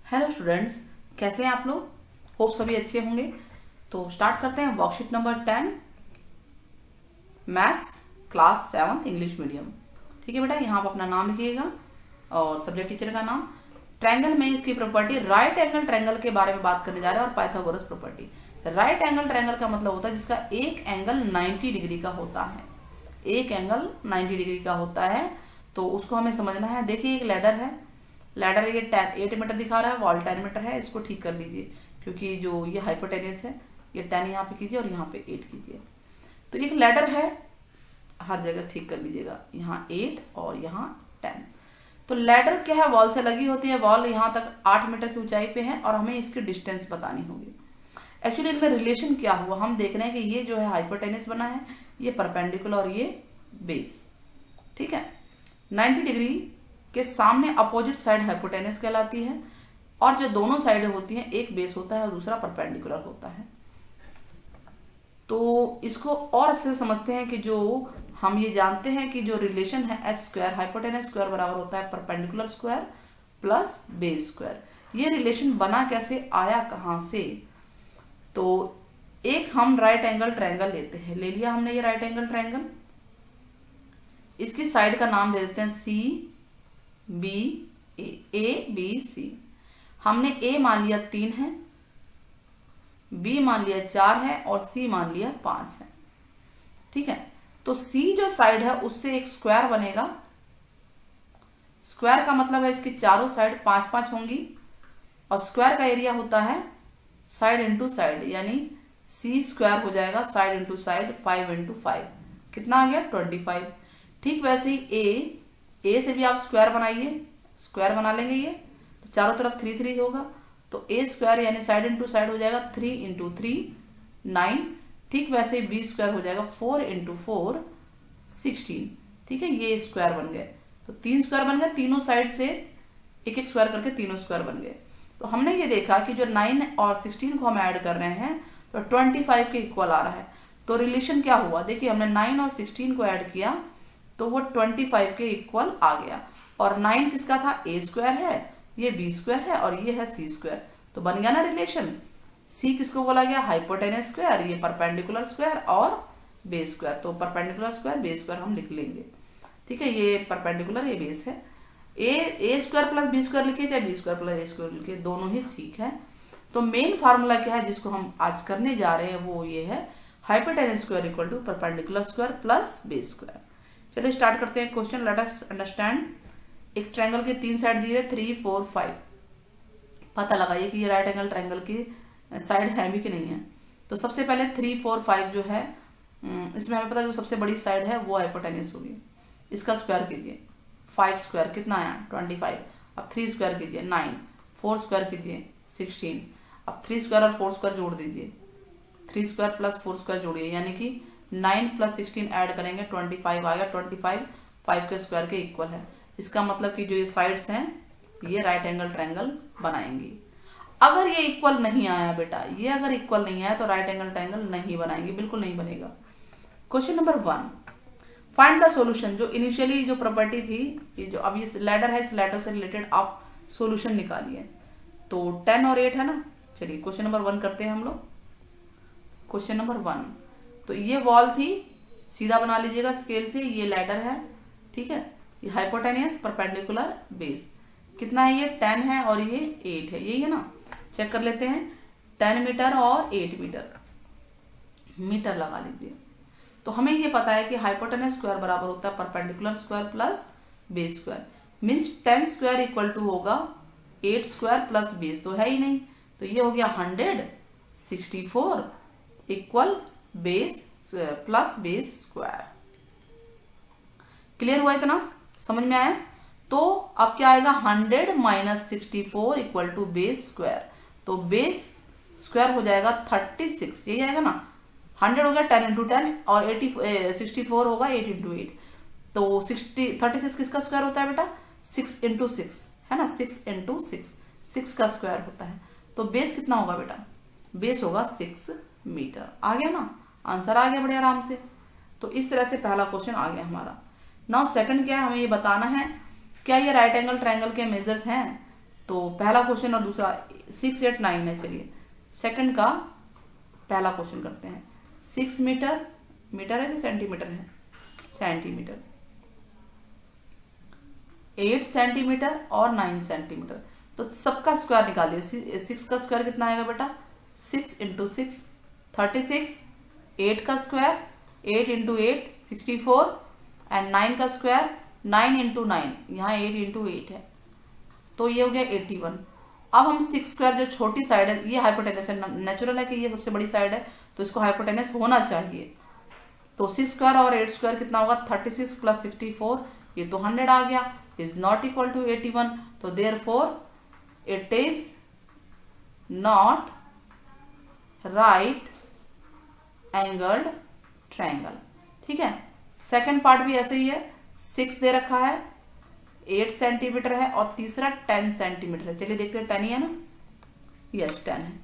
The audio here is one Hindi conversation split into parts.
हेलो स्टूडेंट्स, कैसे हैं आप लोग। होप सभी अच्छे होंगे। तो स्टार्ट करते हैं worksheet number 10 maths class 7 English medium. ठीक है बेटा, यहाँ पर अपना नाम लिखिएगा और सब्जेक्ट टीचर का नाम। ट्रायंगल में इसकी प्रॉपर्टी, राइट एंगल ट्रायंगल के बारे में बात करने जा रहे हैं और Pythagoras property. Right angle triangle का मतलब होता है जिसका एक एंगल 90 डिग्री का होता है। एक एंगल 90 डिग्री का होता है तो उसको हमें समझना है। देखिए एक लैडर है, लैडर ये 8 मीटर दिखा रहा है, वॉल 10 मीटर है। इसको ठीक कर लीजिए क्योंकि जो ये हाइपोटेनस है ये 10 यहाँ पे कीजिए और यहाँ पे 8 कीजिए। तो एक लैडर है, हर जगह ठीक कर लीजिएगा, यहाँ 8 और यहाँ 10। तो लैडर क्या है, वॉल से लगी होती है। वॉल यहाँ तक 8 मीटर की ऊंचाई पे है और हमें इसकी डिस्टेंस बतानी होगी। एक्चुअली इनमें रिलेशन क्या हुआ, हम देख रहे हैं कि ये जो है हाइपोटेनस बना है, ये परपेंडिकुलर और ये बेस। ठीक है, 90 डिग्री के सामने अपोजिट साइड हाइपोटेनस कहलाती है और जो दोनों साइडें होती हैं, एक बेस होता है और दूसरा परपेंडिकुलर होता है। तो इसको और अच्छे से समझते हैं कि जो हम ये जानते हैं कि जो रिलेशन है एच स्क्वायर हाइपोटेनस स्क्वायर बराबर होता है perpendicular square plus base square. ये रिलेशन बना कैसे, आया कहाँ से। तो एक हम राइट एंगल ट्रायंगल लेते हैं, ले लिया हमने ये राइट एंगल ट्रायंगल। इसकी साइड का नाम दे देते हैं C B A B C. हमने ए मान लिया 3 है, बी मान लिया 4 है और सी मान लिया 5 है। ठीक है, तो सी जो साइड है उससे एक स्क्वायर बनेगा। स्क्वायर का मतलब है इसकी चारों साइड 5-5 होंगी और स्क्वायर का एरिया होता है साइड इंटू साइड, यानी सी स्क्वायर हो जाएगा साइड इंटू साइड 5 इंटू 5। कितना आ गया 25। ठीक वैसे ही ए से भी आप स्क्वायर बनाइए, स्क्वायर बना लेंगे ये तो चारों तरफ 3 होगा तो ए स्क्वायर यानी साइड इंटू साइड हो जाएगा 3 इंटू 3 9। ठीक वैसे ही बी स्क्वायर हो जाएगा 4 इंटू 4 16। ठीक है, ये स्क्वायर बन गए तो 3 स्क्वायर बन गए, तीनों साइड से एक एक स्क्वायर करके तीनों स्क्वायर बन गए। तो हमने ये देखा कि जो 9 और 16 को हम ऐड कर रहे हैं तो 25 के इक्वल आ रहा है। तो रिलेशन क्या हुआ, देखिए हमने 9 और 16 को ऐड किया तो वो 25 के इक्वल आ गया। और 9 किसका था, ए स्क्वायर है, ये बी स्क्वायर है और ये है सी स्क्वायर। तो बन गया ना रिलेशन। सी किसको बोला गया, हाइपोटेनस स्क्वायर, ये परपेंडिकुलर स्क्वायर और बेस स्क्वायर। तो परपेंडिकुलर स्क्वायर बेस स्क्वायर हम लिख लेंगे। ठीक है, ये परपेंडिकुलर ये बेस है। ए स्क्वायर प्लस बी स्क्वायर लिखिए चाहे बी स्क्वायर प्लस ए स्क्वायर लिखिए, दोनों ही ठीक है। तो मेन फार्मूला क्या है जिसको हम आज करने जा रहे हैं वो ये है, hypotenuse square equal to perpendicular square plus base square. चलिए स्टार्ट करते हैं क्वेश्चन। Let us understand. एक ट्रायंगल के 3 साइड दिए 3 4 5। पता लगाइए कि ये राइट एंगल ट्रायंगल की साइड है भी कि नहीं है। तो सबसे पहले 3 4 5 जो है, इसमें हमें पता है जो सबसे बड़ी साइड है वो हाइपोटेनस होगी। इसका स्क्वायर कीजिए, 5 स्क्वायर कितना आया 25। अब 3 स्क्वायर कीजिए 9, 4 स्क्वायर कीजिए 16। अब 3 स्क्वायर और 4 स्क्वायर जोड़ दीजिए, 3 स्क्वायर प्लस 4 स्क्वायर जोड़िए यानी कि 9 प्लस 16 ऐड करेंगे 25 आ गया। 25 5 के स्क्वायर के इक्वल है। इसका मतलब कि जो ये साइड्स हैं ये राइट एंगल ट्रायंगल बनाएंगी। अगर ये इक्वल नहीं आया बेटा, ये अगर इक्वल नहीं आया तो राइट एंगल ट्रायंगल नहीं बनाएंगे, बिल्कुल नहीं बनेगा। Question number 1, find the solution. जो इनिशियली जो प्रॉपर्टी थी, ये जो अब ये लैडर है, इस लैडर से रिलेटेड आप सॉल्यूशन निकालिए। तो 10 और 8 है ना। चलिए क्वेश्चन नंबर 1 करते हैं हम लोग। क्वेश्चन नंबर 1, तो ये वॉल थी, सीधा बना लीजिएगा स्केल से। ये लैडर है, ठीक है, ये हाइपोटेनस परपेंडिकुलर बेस। कितना है ये 10 है और ये 8 है, यही है ना। चेक कर लेते हैं, 10 मीटर और 8 मीटर, मीटर लगा लीजिए। तो हमें ये पता है कि हाइपोटेनस स्क्वायर बराबर होता है perpendicular square plus base square. Means 10 square equal to होगा 8 स्क्वायर प्लस बेस, तो है ही नहीं। तो ये हो गया 164 equal base plus base square. Clear हुआ इतना, समझ में आया। तो अब क्या आएगा 100 minus 64 equal to base square. तो बेस स्क्वायर हो जाएगा 36, यही आएगा ना। 100 हो गया 10 इंटू 10 और 64 होगा 8 इंटू 8। तो 36 किसका स्क्वायर होता है बेटा, 6 इंटू 6 है ना, 6 इंटू 6 का स्क्वायर होता है। तो बेस कितना होगा बेटा, बेस होगा 6 मीटर। आ गया ना, आंसर आ गया बड़े आराम से। तो इस तरह से पहला क्वेश्चन आ गया हमारा। नाउ सेकंड क्या है, हमें ये बताना है क्या ये राइट एंगल ट्रायंगल के मेजर्स हैं। तो पहला क्वेश्चन और दूसरा 6, 8, 9 है। चलिए सेकंड का पहला क्वेश्चन करते हैं। 6 मीटर, मीटर है कि सेंटीमीटर है? सेंटीमीटर। 8 सेंटीमीटर और 9 सेंटीमीटर। तो सबका स्क्वायर निकालिए। 6 का स्क्वायर कितना आएगा बेटा? 6 इंटू 6 36। 8 का स्क्वायर 8 इंटू 8 64 एंड 9 का स्क्वायर 9 इंटू 9, यहाँ 8 इंटू 8 है, तो ये हो गया 81। अब हम 6 स्क्वायर जो छोटी साइड है, ये हाइपोटेनस है, नेचुरल है कि ये सबसे बड़ी साइड है तो इसको हाइपोटेनस होना चाहिए। तो 6 स्क्वायर और 8 स्क्वायर कितना होगा? 36 प्लस 64, ये तो 100 आ गया, इज नॉट इक्वल टू 81। तो therefore it is not right angled triangle. ठीक है, सेकंड पार्ट भी ऐसे ही है। 6 दे रखा है, 8 सेंटीमीटर है और तीसरा 10 सेंटीमीटर है। चलिए देखते हैं, 10 ही है ना? यस 10 है।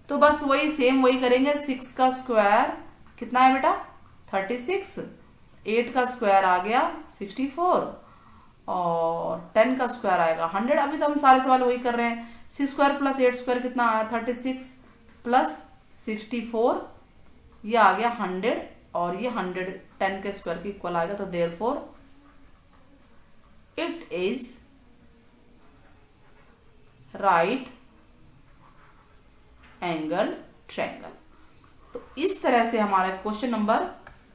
तो बस वही सेम वही करेंगे। 6 का स्क्वायर कितना है बेटा? 36। 8 का स्क्वायर आ गया 64 और 10 का स्क्वायर आएगा 100। अभी तो हम सारे सवाल वही कर रहे हैं। 6 स्क्वायर प्लस 8 स्क्वायर कितना आया? 36 प्लस 64, ये आ गया 100 और ये 100 10 के स्क्वायर की इक्वल आएगा। तो therefore it is right angle triangle. तो इस तरह से हमारा क्वेश्चन नंबर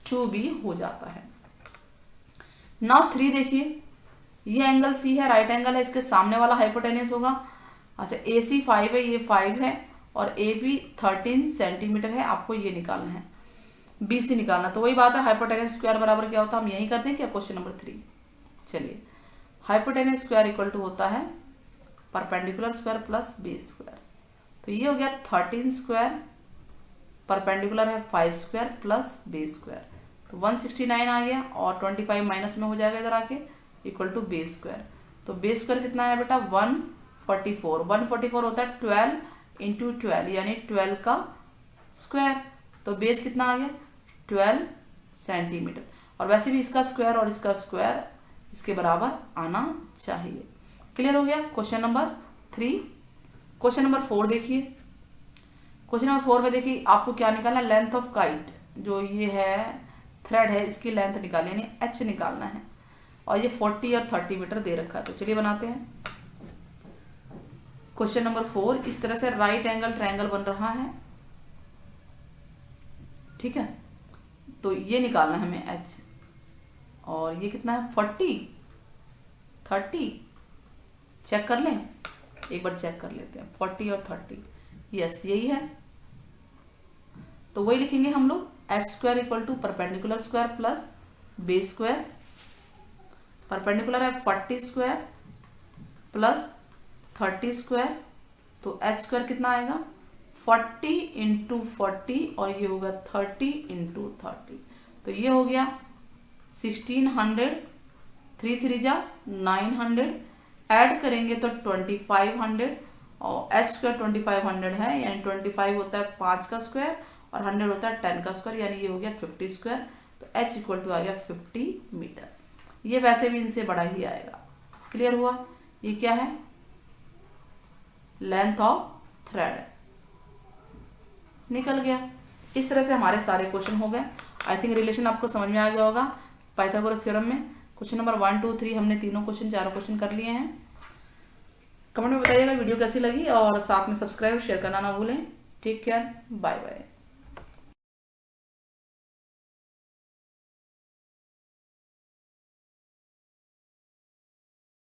2 भी हो जाता है। नाउ 3 देखिए, ये एंगल सी है, राइट एंगल है, इसके सामने वाला हाइपोटेनस होगा। अच्छा AC 5 है, ये 5 है और AB 13 सेंटीमीटर है। आपको ये निकालना है, BC निकालना। तो वही बात है, हाइपोटेनस स्क्वायर बराबर क्या होता है? हम यही करते हैं क्या? Question number 3। चलिए, हाइपोटेनस स्क्वायर इक्वल टू होता है perpendicular square plus base square. तो ये हो गया 13 स्क्वायर, परपेंडिकुलर है 5 स्क्वायर प्लस बेस स्क्वायर, तो 169 आ गया और 25 माइनस में हो जाएगा इधर आके, इक्वल टू बेस स्क्वायर। तो बेस स्क्वायर कितना है बेटा? 144। 144 होता है 12 इंटू 12 यानी 12 का स्क्वायर। तो बेस कितना आ गया? 12 सेंटीमीटर। और वैसे भी इसका स्क्वायर और इसका स्क्वायर इसके बराबर आना चाहिए। क्लियर हो गया क्वेश्चन नंबर 3। क्वेश्चन नंबर 4 देखिए। क्वेश्चन नंबर 4 में देखिए आपको क्या निकालना है? लेंथ ऑफ काइट, जो ये है थ्रेड है, इसकी लेंथ निकालनी यानी h निकालना है और ये 40 और 30 मीटर दे रखा है। तो चलिए बनाते हैं क्वेश्चन नंबर 4। इस तरह से राइट एंगल ट्रायंगल बन रहा है। ठीक है, तो ये निकालना है हमें h और ये कितना है? 40 30। चेक कर लें, एक बार चेक कर लेते हैं। 40 और 30, यस यही है। तो वही लिखेंगे हम लोग, H square equal to perpendicular square plus base square. Perpendicular है 40 स्क्वायर प्लस 30 स्क्वायर, तो एच स्क्वायर कितना आएगा? 40 इंटू 40 और ये होगा 30 इंटू 30। तो ये हो गया 1600, 3 3 जा 900, ऐड करेंगे तो 2500 और एच स्क्वायर 2500 है, यानी 25 होता है 5 का स्क्वायर और 100 होता है 10 का स्क्वायर, यानी ये हो गया 50 स्क्वायर। तो एच इक्वल टू आ गया 50 मीटर। ये वैसे भी इनसे बड़ा ही आएगा। क्लियर हुआ? ये क्या है? लेंथ ऑफ थ्रेड निकल गया। इस तरह से हमारे सारे क्वेश्चन हो गए। आई थिंक रिलेशन आपको समझ में आ गया होगा पाइथागोरस थ्योरम में। क्वेश्चन नंबर 1 2 3 हमने चारों क्वेश्चन कर लिए हैं। कमेंट में बताइएगा वीडियो कैसी लगी और साथ में सब्सक्राइब शेयर करना ना भूलें। Take care, bye bye.